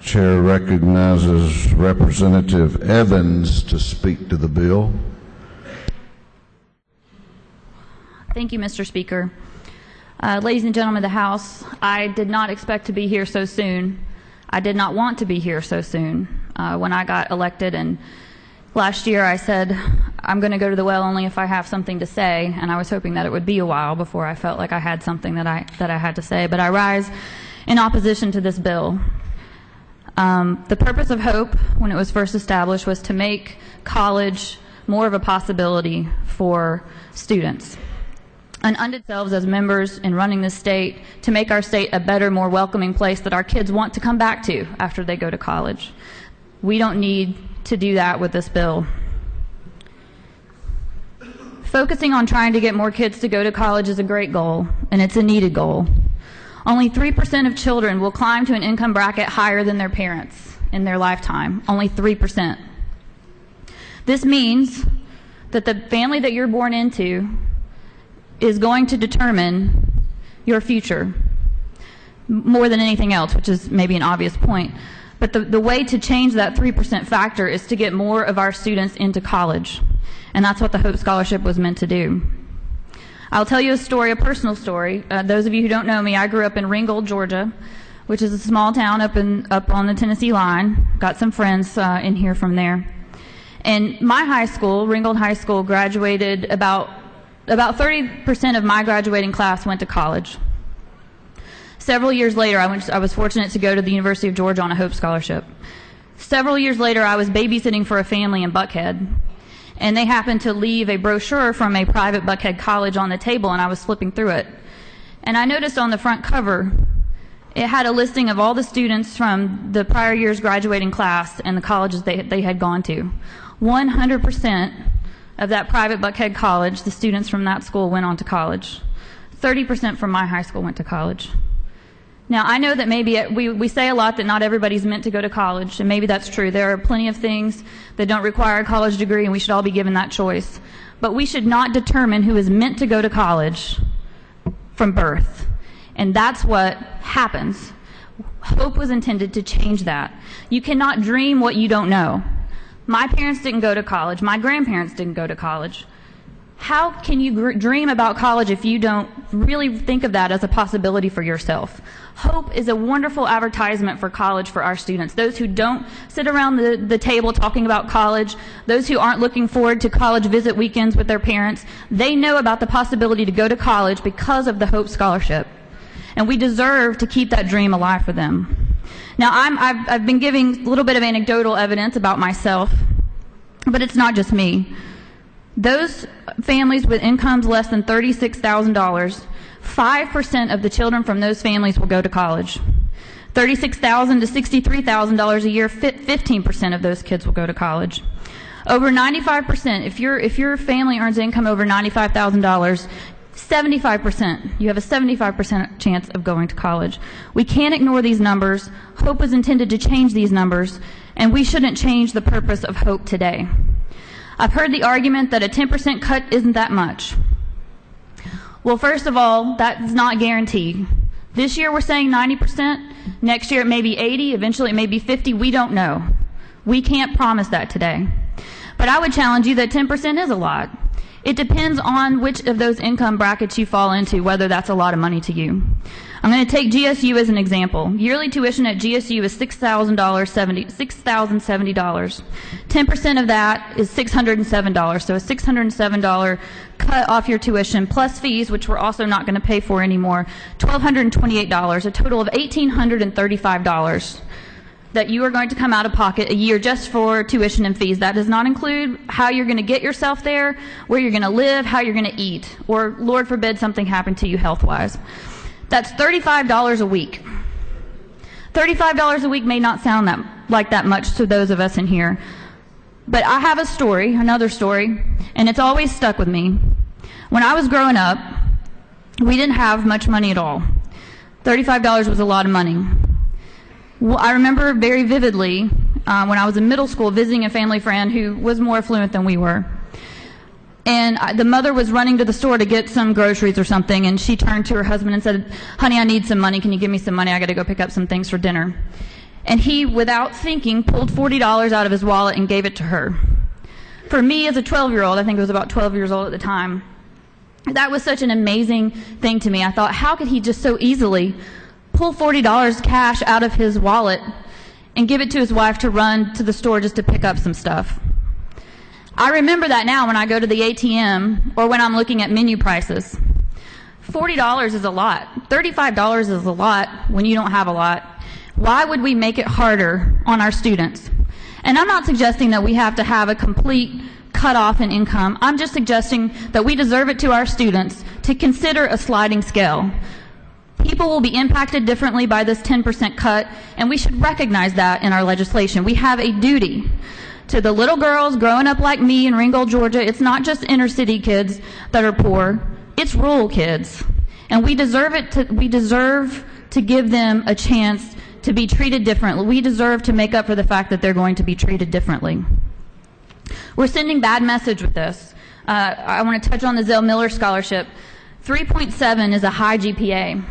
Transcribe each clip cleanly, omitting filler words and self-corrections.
Chair recognizes Representative Evans to speak to the bill. Thank you, Mr. Speaker. Ladies and gentlemen of the House, I did not expect to be here so soon. I did not want to be here so soon. When I got elected, and last year I said, I'm going to go to the well only if I have something to say, and I was hoping that it would be a while before I felt like I had something that I had to say. But I rise in opposition to this bill. The purpose of HOPE, when it was first established, was to make college more of a possibility for students and unto themselves as members in running this state to make our state a better, more welcoming place that our kids want to come back to after they go to college. We don't need to do that with this bill. Focusing on trying to get more kids to go to college is a great goal, and it's a needed goal. Only 3% of children will climb to an income bracket higher than their parents in their lifetime. Only 3%. This means that the family that you're born into is going to determine your future more than anything else, which is maybe an obvious point. But the way to change that 3% factor is to get more of our students into college. And that's what the HOPE Scholarship was meant to do. I'll tell you a story, a personal story. Those of you who don't know me, I grew up in Ringgold, Georgia, which is a small town up on the Tennessee line. Got some friends in here from there. And my high school, Ringgold High School, graduated about 30% of my graduating class went to college. Several years later, I was fortunate to go to the University of Georgia on a HOPE Scholarship. Several years later, I was babysitting for a family in Buckhead, and they happened to leave a brochure from a private Buckhead college on the table, and I was flipping through it. And I noticed on the front cover, it had a listing of all the students from the prior year's graduating class and the colleges they had gone to. 100% of that private Buckhead college, the students from that school went on to college. 30% from my high school went to college. Now, I know that maybe we say a lot that not everybody's meant to go to college, and maybe that's true. There are plenty of things that don't require a college degree, and we should all be given that choice. But we should not determine who is meant to go to college from birth. And that's what happens. HOPE was intended to change that. You cannot dream what you don't know. My parents didn't go to college. My grandparents didn't go to college. How can you dream about college if you don't really think of that as a possibility for yourself? HOPE is a wonderful advertisement for college for our students. Those who don't sit around the table talking about college, those who aren't looking forward to college visit weekends with their parents, they know about the possibility to go to college because of the HOPE Scholarship. And we deserve to keep that dream alive for them. Now, I've been giving a little bit of anecdotal evidence about myself, but it's not just me. Those families with incomes less than $36,000, 5% of the children from those families will go to college. $36,000 to $63,000 a year, 15% of those kids will go to college. Over 95%, if your family earns income over $95,000, 75%, you have a 75% chance of going to college. We can't ignore these numbers. HOPE was intended to change these numbers, and we shouldn't change the purpose of HOPE today. I've heard the argument that a 10% cut isn't that much. Well, first of all, that's not guaranteed. This year we're saying 90%. Next year it may be 80. Eventually it may be 50. We don't know. We can't promise that today. But I would challenge you that 10% is a lot. It depends on which of those income brackets you fall into, whether that's a lot of money to you. I'm going to take GSU as an example. Yearly tuition at GSU is $6,070. 10% of that is $607. So a $607 cut off your tuition plus fees, which we're also not going to pay for anymore, $1,228, a total of $1,835 that you are going to come out of pocket a year just for tuition and fees. That does not include how you're going to get yourself there, where you're going to live, how you're going to eat, or Lord forbid something happened to you health-wise. That's $35 a week. $35 a week may not sound like that much to those of us in here, but I have a story, another story, and it's always stuck with me. When I was growing up, we didn't have much money at all. $35 was a lot of money. Well, I remember very vividly when I was in middle school visiting a family friend who was more affluent than we were. And the mother was running to the store to get some groceries or something, and she turned to her husband and said, "Honey, I need some money. Can you give me some money? I got to go pick up some things for dinner." and he, without thinking, pulled $40 out of his wallet and gave it to her. For me, as a 12-year-old, I think I was about 12 years old at the time, that was such an amazing thing to me. I thought, how could he just so easily pull $40 cash out of his wallet and give it to his wife to run to the store just to pick up some stuff? I remember that now when I go to the ATM or when I'm looking at menu prices. $40 is a lot. $35 is a lot when you don't have a lot. Why would we make it harder on our students? And I'm not suggesting that we have to have a complete cutoff in income. I'm just suggesting that we deserve it to our students to consider a sliding scale. People will be impacted differently by this 10% cut, and we should recognize that in our legislation. We have a duty to the little girls growing up like me in Ringgold, Georgia. It's not just inner city kids that are poor, it's rural kids. And we deserve to give them a chance to be treated differently. We deserve to make up for the fact that they're going to be treated differently. We're sending bad message with this. I want to touch on the Zell Miller Scholarship. 3.7 is a high GPA.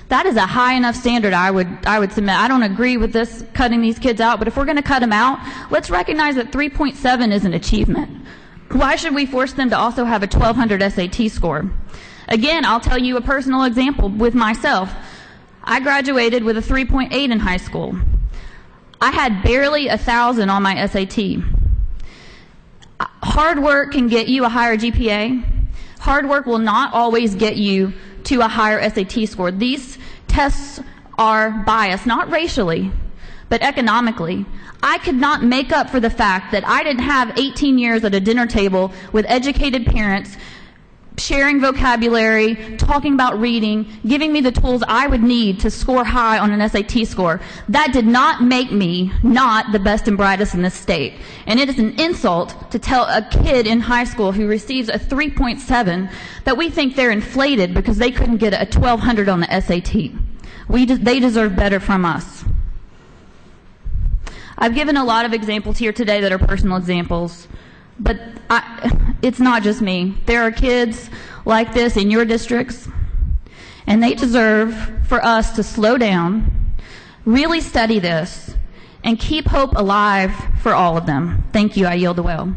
That is a high enough standard, I would submit. I don't agree with this, cutting these kids out, but if we're going to cut them out, let's recognize that 3.7 is an achievement. Why should we force them to also have a 1200 SAT score? Again, I'll tell you a personal example with myself. I graduated with a 3.8 in high school. I had barely 1,000 on my SAT. Hard work can get you a higher GPA. Hard work will not always get you to a higher SAT score. These tests are biased, not racially, but economically. I could not make up for the fact that I didn't have 18 years at a dinner table with educated parents sharing vocabulary, talking about reading, giving me the tools I would need to score high on an SAT score. That did not make me not the best and brightest in this state. And it is an insult to tell a kid in high school who receives a 3.7 that we think they're inflated because they couldn't get a 1200 on the SAT. They deserve better from us. I've given a lot of examples here today that are personal examples, but it's not just me. There are kids like this in your districts, and they deserve for us to slow down, really study this, and keep hope alive for all of them. Thank you. I yield the well.